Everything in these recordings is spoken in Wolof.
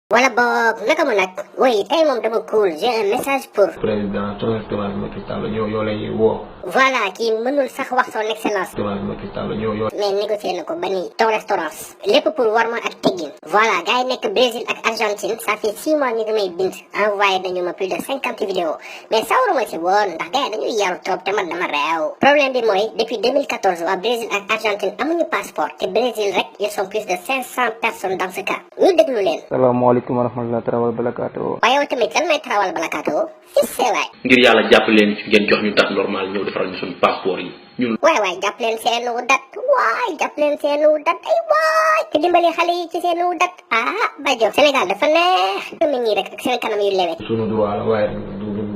wala boog naka mu nag oui tey moom dama cool j'ai un message pour président son excellence Macky Sall ñoo lay woo. voilà kii mënul sax wax son excellence excellence Macky Sall ñoo mais négocier na ko ba ni ton restaurant lépp pour warma ak teggin voilà gars yi nekk Brésil ak Argentine ça fait 6 mois ñu ngi may bind envoyé nañu ma plus de 50 vidéos mais sawaruma ci woon ndax gars yi dañuy yaru trop te man dama réew problème bi mooy depuis 2014 waa Brésil ak Argentine amuñu passeport te Brésil rek ils sont plus de 500 personnes dans ce cas ñu déglu leen. salaamaaleykum wa rahmatulah tarawal balakaatu. waaye yow tamit lan may tarawal balakaatu fii see waay. ngir yàlla jàpp leen ngeen jox ñu date normal ñëw defaral ñu suñu passeport yi ñun. waay jàpp leen seenu dat ay waay te dimbali xale yi ci seenu dat Badio Sénégal dafa neex mi ñii rek ak seen kanam yu lewe sunu droit la waaye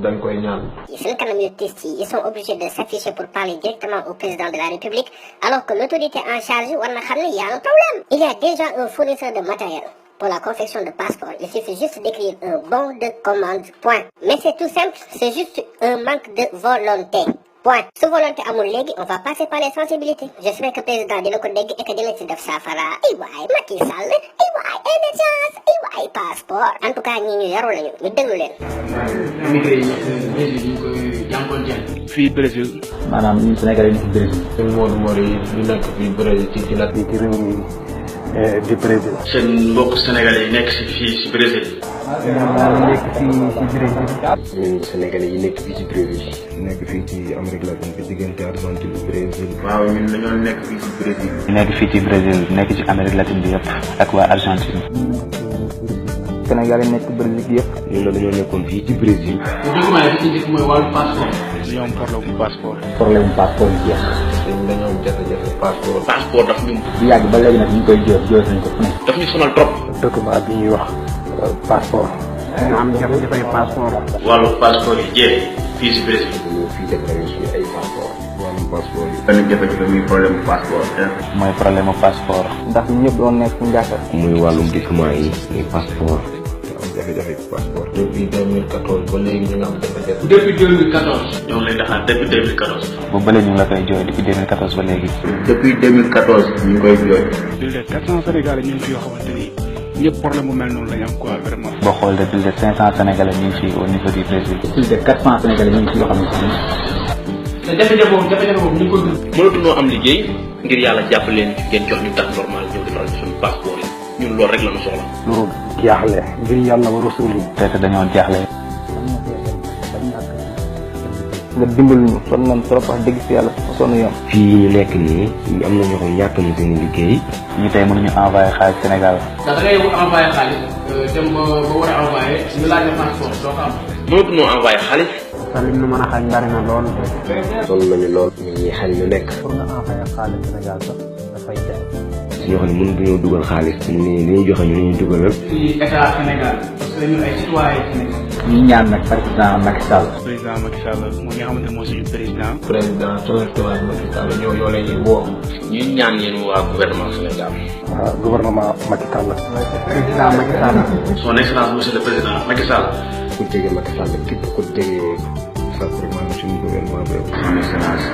dañ koy ñaan. seen kanam yu triste yi ils sont obligés de s'afficher pour parler directement au président de la République alors que l'autorité en charge war na xam ne y a un problème. Il y a déjà un fournisseur de matériel pour la confection de passeport. Il suffit juste d'écrire un bon de commande, point. Mais c'est tout simple, c'est juste un manque de volonté. Point. Su volonté amul léegi on va passer par les sensibilités. J'espère que président dina ko dégg et que dina ci def saafara. ay waay Macky Sall ay waay émergence ay waay passeport. En tout cas ñi ñu yaru lañu ñu déglu leen. immigré yi Brésil ñu koy jànkuwanteel. fii Brésil. maanaam ñun Sénégalais yi nekk Brésil. seen Modou Mori yi ñu nekk fii Brésil ci la. ci réew mi di Brésil. seen mbokk sénégalais yi nekk fii si Brésil. nekk fii ci Brésil. ñun Sénégalais yi nekk fii ci Brésil. nekk fii ci Amérique latine bi diggante Argentine Brésil. waaw ñun dañoo nekk fii ci Brésil. nekk fii ci Brésil nekk ci Amérique latine bi yëpp ak waa Argentine. Sénégal yi nekk Brésil yëpp. ñun dañoo nekkoon fii ci Brésil. document yi ci njëkk mooy wàllu passeport. dañoo am problème mu passeport. problème mu passeport yi jeex. dañoo am jafe-jafe passeport. passeport daf ñu bu yàgg ba léegi nag ñu ngi koy jooy nañ ko fu ne. daf ñu sonal trop. document bi ñuy wax passeport. ñu am jafe-jafe passeport. wàllu passeport yi jeex fii si Brésil. dañoo fii déclaré suñu ay passeport. wàllum passeport yi. benn jafe-jafe muy problème passeport. mooy problème mu passeport. ndax ñëpp doon nekk ci njàkka. muy wàllum document yi muy passeport. am jafe-jafe passeport. depuis 2014 ba léegi ñu ngi am jafe-jafe. depuis 2014. ñoo ngi leen di xaar depuis 2014. boobu ba léegi ñu ngi la koy jooy depuis 2014 ba léegi. depuis 2014 ñu ngi koy jooy. plus de 400 Sénégalais ñu ngi fi yoo xamante ni ñëpp problème bu mel noonu la ñu am quoi vraiment. boo xoolee plus de 500 Sénégalais ñu ngi fi au niveau du Brésil. plus de 400 Sénégalais ñu ngi fi yoo xam ne te jafe-jafe boobu ñu ngi ko dund. mënatunoo am liggéey ngir yàlla jàpp leen ngeen jox ñu date normal ñëw defaral ñu suñu passeport yi ñun loolu rek la ñu soxla. loolu jaaxle ngir yàlla wa rasul yi. te dañoo jaaxle. nga dimbali ñu sonn nañ trop wax dëgg si yàlla sonn yoon. fii ñu nekk nii am na ñoo xam ñàkk na seen liggéey. ñu tey mënuñu envoyé xaalis Sénégal. ndax da ngay envoyé xaalis dem ba war a envoyé ñu laaj la passeport doo ko am. mënatunoo envoyé xaalis. sax li ñu mën a xañ bari na lool. sonn nañu lool. ñu ngi xañ lu nekk. pour nga envoyé xaalis Sénégal sax dafay jaay. si ñoo xam ne mënuñoo dugal xaalis. li ñuy joxe ñu ñuy dugalal. ci état Sénégal parce que ñun ay citoyen Sénégal. ñu ñaan nag président Macky Sall. président Macky Sall moo nga xamante ne moo suñu président. président son excellence Macky Sall ñoo lay woo. ñuy ñaan yéen waa gouvernement Sénégal. waaw gouvernement Macky Sall. président Macky Sall. son excellence monsieur le président Macky Sall. ku jege Macky Sall képp ku jege sacrement suñu gouvernement bi. son excellence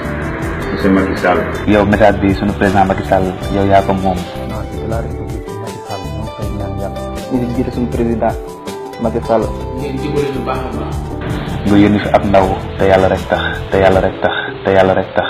monsieur Macky Sall. yow message bi sunu président Macky Sall yow yaa ko moom. de la République Macky Sall ñoo koy ñaan yàlla. ñu ngi jiite suñu président Macky Sall. ngeen dimbali bu baax a baax. nga yónni fi ab ndaw te yàlla rek tax te yàlla rek tax te yàlla rek tax